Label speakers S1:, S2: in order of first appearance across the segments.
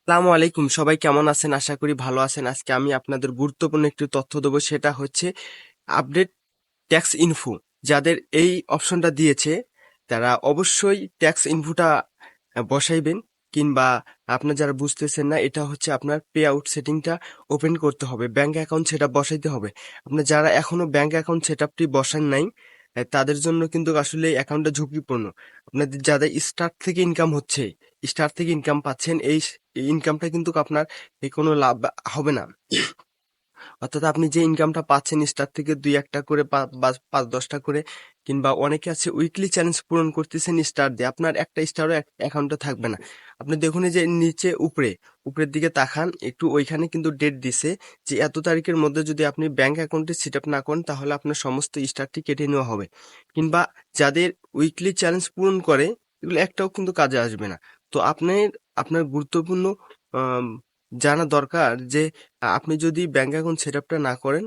S1: আসসালামু আলাইকুম, সবাই কেমন আছেন? আশা করি ভালো আছেন। আজকে আমি আপনাদের গুরুত্বপূর্ণ একটি তথ্য দেবো, সেটা হচ্ছে আপডেট ট্যাক্স ইনফো। যাদের এই অপশনটা দিয়েছে তারা অবশ্যই ট্যাক্স ইনফোটা বসাইবেন। কিংবা আপনার যারা বুঝতেছেন না, এটা হচ্ছে আপনার পে আউট সেটিংটা ওপেন করতে হবে, ব্যাংক অ্যাকাউন্ট সেটআপ বসাইতে হবে। আপনার যারা এখনো ব্যাংক অ্যাকাউন্ট সেটআপটি বসান নাই, তাদের জন্য কিন্তু আসলে অ্যাকাউন্টটা ঝুঁকিপূর্ণ। আপনাদের যাদের স্টার্ট থেকে ইনকাম পাচ্ছেন, এই ইনকামটা কিন্তু আপনার কোনো লাভ হবে না। অর্থাৎ আপনি যে ইনকামটা পাচ্ছেন স্টার থেকে ২-১টা করে ৫-১০টা করে, কিংবা অনেকে আছে উইকলি চ্যালেঞ্জ পূরণ করতেছেন স্টার দিয়ে, আপনার একটা স্টারও অ্যাকাউন্টে থাকবে না। আপনি দেখুন এই যে নিচে উপরের দিকে তাকান একটু, ওইখানে কিন্তু ডেট দিছে যে এত তারিখের মধ্যে যদি আপনি ব্যাংক অ্যাকাউন্টে সেট আপ না করেন তাহলে আপনার সমস্ত স্টারটি কেটে নেওয়া হবে। কিংবা যাদের উইকলি চ্যালেঞ্জ পূরণ করে, এগুলো একটাও কিন্তু কাজে আসবে না। তো আপনার গুরুত্বপূর্ণ আম জানা দরকার যে আপনি যদি ব্যাংক অ্যাকাউন্ট সেটআপটা না করেন,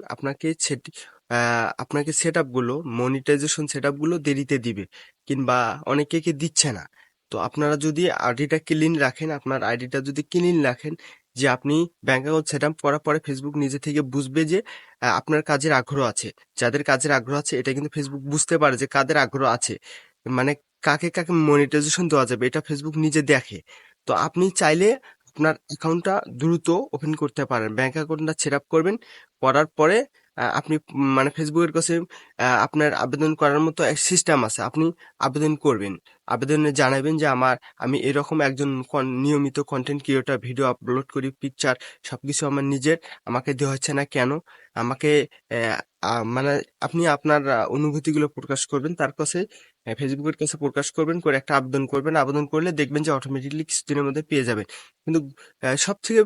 S1: আপনাকে সেটআপ গুলো, মনিটাইজেশন সেটআপ গুলো দেরিতে দিবে, কিংবা অনেকে দিচ্ছে না। তো আপনারা যদি আপনার আইডিটা যদি ক্লিন রাখেন, যে আপনি ব্যাংক অ্যাকাউন্ট সেটআপ করার পরে ফেসবুক নিজে থেকে বুঝবে যে আপনার কাজের আগ্রহ আছে। যাদের কাজের আগ্রহ আছে, এটা কিন্তু ফেসবুক বুঝতে পারে যে কাদের আগ্রহ আছে, মানে কাকে মনিটাইজেশন দেওয়া যাবে, এটা ফেসবুক নিজে দেখে। তো আপনি চাইলে আপনার অ্যাকাউন্টটা দ্রুত ওপেন করতে পারেন। ব্যাংক অ্যাকাউন্টটা সেট আপ করবেন, করার পরে আপনি মানে ফেসবুকের কাছে আপনার আবেদন করার মতো এক সিস্টেম আছে, আপনি আবেদন করবেন। আবেদনে জানাবেন যে আমি এরকম একজন নিয়মিত কন্টেন্ট ক্রিয়েটর, ভিডিও আপলোড করি, পিকচার সবকিছু আমার নিজের, আমাকে দেওয়া হচ্ছে না কেন, আমাকে মানে আপনি আপনার অনুভূতিগুলো প্রকাশ করবেন, তার কাছে ফেসবুকের কাছে প্রকাশ করবেন, করে একটা আবেদন করবেন। আবেদন করলে দেখবেন যে অটোমেটিকলি কিছুদিনের মধ্যে পেয়ে যাবেন। কিন্তু সবথেকে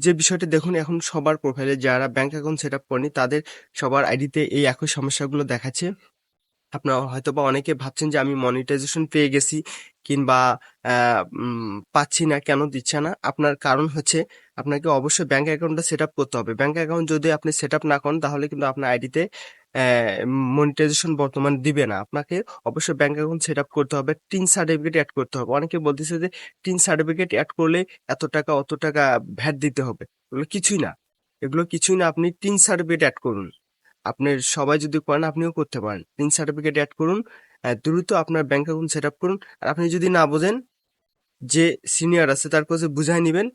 S1: যে বিষয়টা দেখুন, এখন সবার প্রোফাইলে যারা ব্যাংক অ্যাকাউন্ট সেট আপ করেনি, তাদের সবার আইডিতে এই একই সমস্যাগুলো দেখাচ্ছে। আপনারা হয়তোবা অনেকে ভাবছেন যে আমি মনিটাইজেশন পেয়ে গেছি, কিংবা পাচ্ছি না, কেন দিচ্ছে না? আপনার কারণ হচ্ছে আপনাকে অবশ্যই ব্যাংক অ্যাকাউন্টটা সেট আপ করতে হবে। ব্যাংক অ্যাকাউন্ট যদি আপনি সেট আপ না করেন, তাহলে কিন্তু আপনার আইডিতে মনিটাইজেশন বর্তমান দিবে না। আপনাকে অবশ্যই ব্যাংক অ্যাকাউন্ট সেট আপ করতে হবে, টিন সার্টিফিকেট অ্যাড করতে হবে। অনেকে বলতেছে যে টিন সার্টিফিকেট অ্যাড করলে এত টাকা অত টাকা ভ্যাট দিতে হবে। এগুলো কিছুই না, আপনি টিন সার্টিফিকেট অ্যাড করুন। আপনার সবাই যদি করেন, আপনিও করতে পারেন। টিন সার্টিফিকেট অ্যাড করুন, দ্রুত আপনার ব্যাংক অ্যাকাউন্ট সেট আপ করুন। আর আপনি যদি না বোঝেন, যে সিনিয়র আছে তার কাছে বুঝাই নিবেন।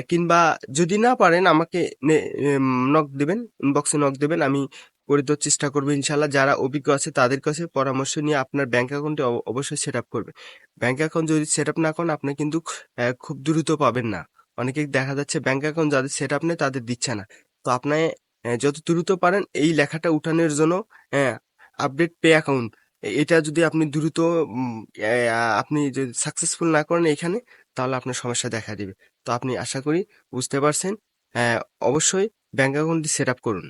S1: কিংবা যদি না পারেন, আমাকে নক দিবেন, ইনবক্সে নক দিবেন, আমি করে দেওয়ার চেষ্টা করবো ইনশাল্লাহ। যারা অভিজ্ঞ আছে তাদের কাছে পরামর্শ নিয়ে আপনার ব্যাংক অ্যাকাউন্টে অবশ্যই সেট আপ করবে। ব্যাংক অ্যাকাউন্ট যদি সেট আপ না করেন, আপনি কিন্তু খুব দ্রুত পাবেন না। অনেকে দেখা যাচ্ছে ব্যাংক অ্যাকাউন্ট যাদের সেট আপ নেই, তাদের দিচ্ছে না। তো আপনি যত দ্রুত পারেন এই লেখাটা উঠানোর জন্য, আপডেট পে অ্যাকাউন্ট, এটা যদি আপনি দ্রুত আপনি যদি সাকসেসফুল না করেন এখানে, তাহলে আপনার সমস্যা দেখা দিবে। তো আপনি আশা করি বুঝতে পারছেন। অবশ্যই ব্যাংক অ্যাকাউন্টটি সেট আপ করুন।